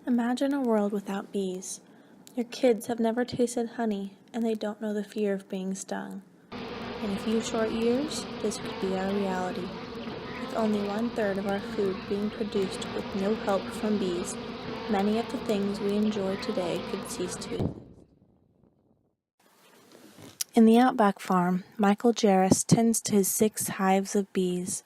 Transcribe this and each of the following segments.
Imagine a world without bees. Your kids have never tasted honey, and they don't know the fear of being stung. In a few short years, this could be our reality. With only 1/3 of our food being produced with no help from bees, many of the things we enjoy today could cease to exist. In the Outback farm, Michael Jarris tends to his 6 hives of bees.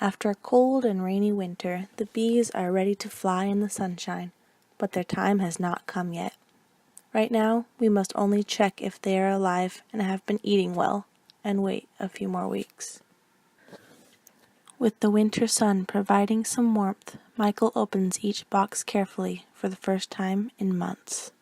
After a cold and rainy winter, the bees are ready to fly in the sunshine, but their time has not come yet. Right now, we must only check if they are alive and have been eating well, and wait a few more weeks. With the winter sun providing some warmth, Michael opens each box carefully for the first time in months.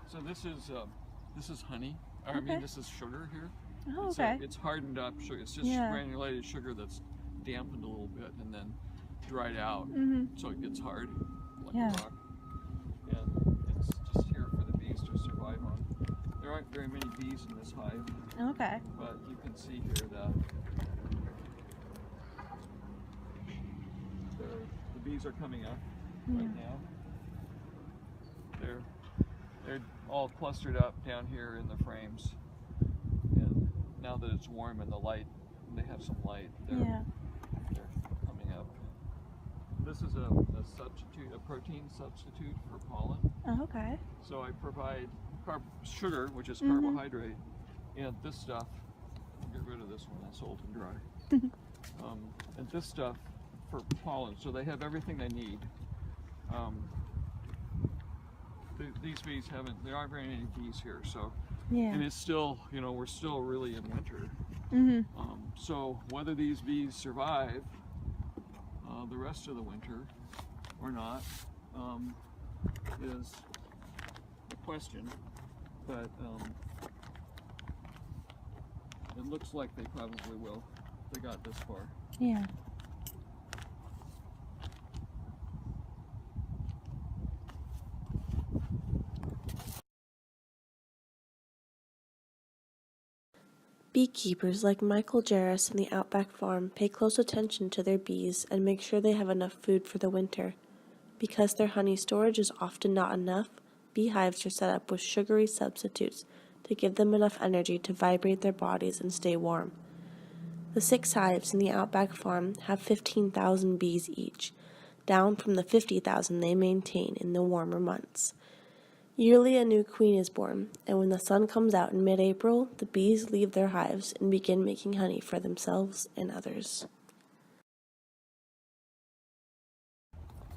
So this is honey. Or, I Okay. mean, this is sugar here. Oh, It's okay. it's hardened up sugar. It's just Yeah. granulated sugar that's dampened a little bit and then dried out, so it gets hard like Yeah. a rock. And it's just here for the bees to survive on. There aren't very many bees in this hive, Okay. but you can see here that the bees are coming up right now. They're all clustered up down here in the frames, and now that it's warm and the light, and they have some light, they're coming up. This is a substitute, a protein substitute for pollen. Oh, okay. So I provide sugar, which is carbohydrate, and this stuff. I'll get rid of this one; that's old and dry. And this stuff for pollen. So they have everything they need. These bees there aren't very many bees here, so, and it's still, we're still really in winter. So whether these bees survive the rest of the winter or not is a question, but it looks like they probably will. They got this far. Yeah. Beekeepers like Michael Jarris in the Outback farm pay close attention to their bees and make sure they have enough food for the winter. Because their honey storage is often not enough, beehives are set up with sugary substitutes to give them enough energy to vibrate their bodies and stay warm. The 6 hives in the Outback farm have 15,000 bees each, down from the 50,000 they maintain in the warmer months. Yearly a new queen is born, and when the sun comes out in mid-April, the bees leave their hives and begin making honey for themselves and others.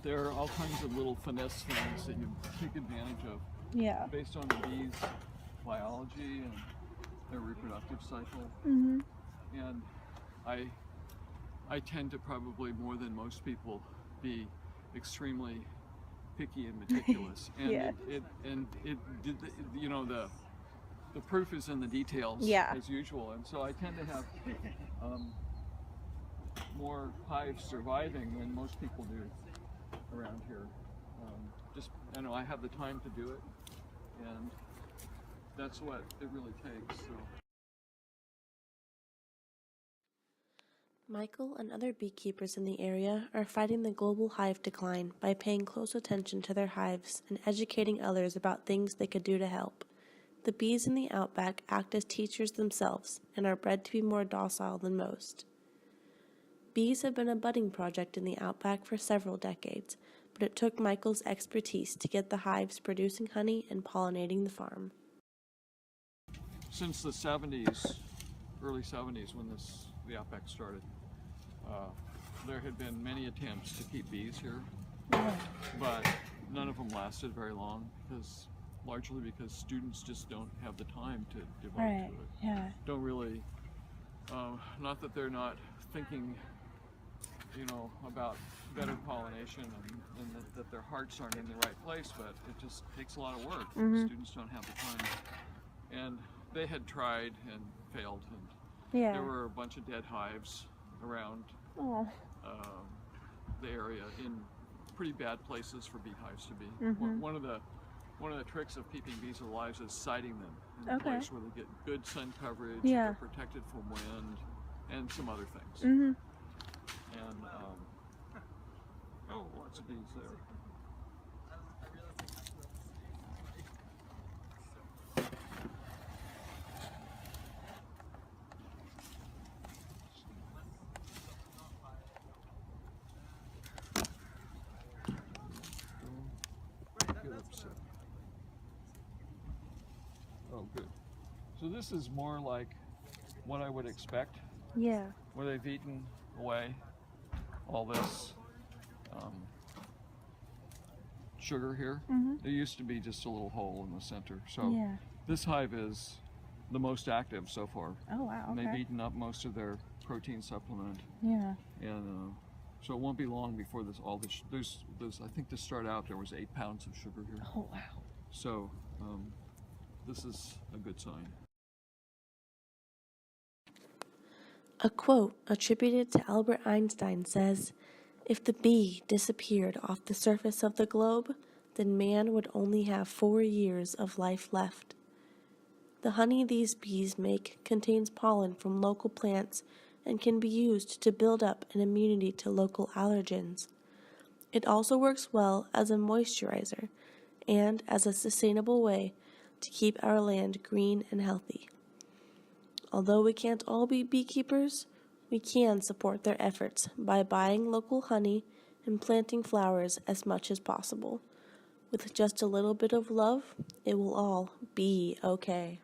There are all kinds of little finesse things that you take advantage of based on the bees' biology and their reproductive cycle. And I tend to probably, more than most people, be extremely picky and meticulous. And the proof is in the details as usual. And so I tend to have more hives surviving than most people do around here. I have the time to do it, and that's what it really takes. So. Michael and other beekeepers in the area are fighting the global hive decline by paying close attention to their hives and educating others about things they could do to help. The bees in the Outback act as teachers themselves and are bred to be more docile than most. Bees have been a budding project in the Outback for several decades, but it took Michael's expertise to get the hives producing honey and pollinating the farm. Since the 70s, early 70s, when the Outback started, there had been many attempts to keep bees here, but none of them lasted very long, largely because students just don't have the time to devote to it. Don't really, not that they're not thinking, about better pollination and that their hearts aren't in the right place, but it just takes a lot of work. Students don't have the time. And they had tried and failed, and there were a bunch of dead hives around the area in pretty bad places for beehives to be. One of the one of the tricks of keeping bees alive is siting them in a place where they get good sun coverage, they're protected from wind, and some other things. And oh, lots of bees there. Oh, good. So this is more like what I would expect. Yeah. Where they've eaten away all this sugar here. There used to be just a little hole in the center. So this hive is the most active so far. Oh, wow. And they've eaten up most of their protein supplement. Yeah. And so it won't be long before there's I think to start out there was 8 pounds of sugar here. Oh, wow. So this is a good sign. A quote attributed to Albert Einstein says, "If the bee disappeared off the surface of the globe, then man would only have 4 years of life left." The honey these bees make contains pollen from local plants and can be used to build up an immunity to local allergens. It also works well as a moisturizer and as a sustainable way to keep our land green and healthy. Although we can't all be beekeepers, we can support their efforts by buying local honey and planting flowers as much as possible. With just a little bit of love, it will all be okay.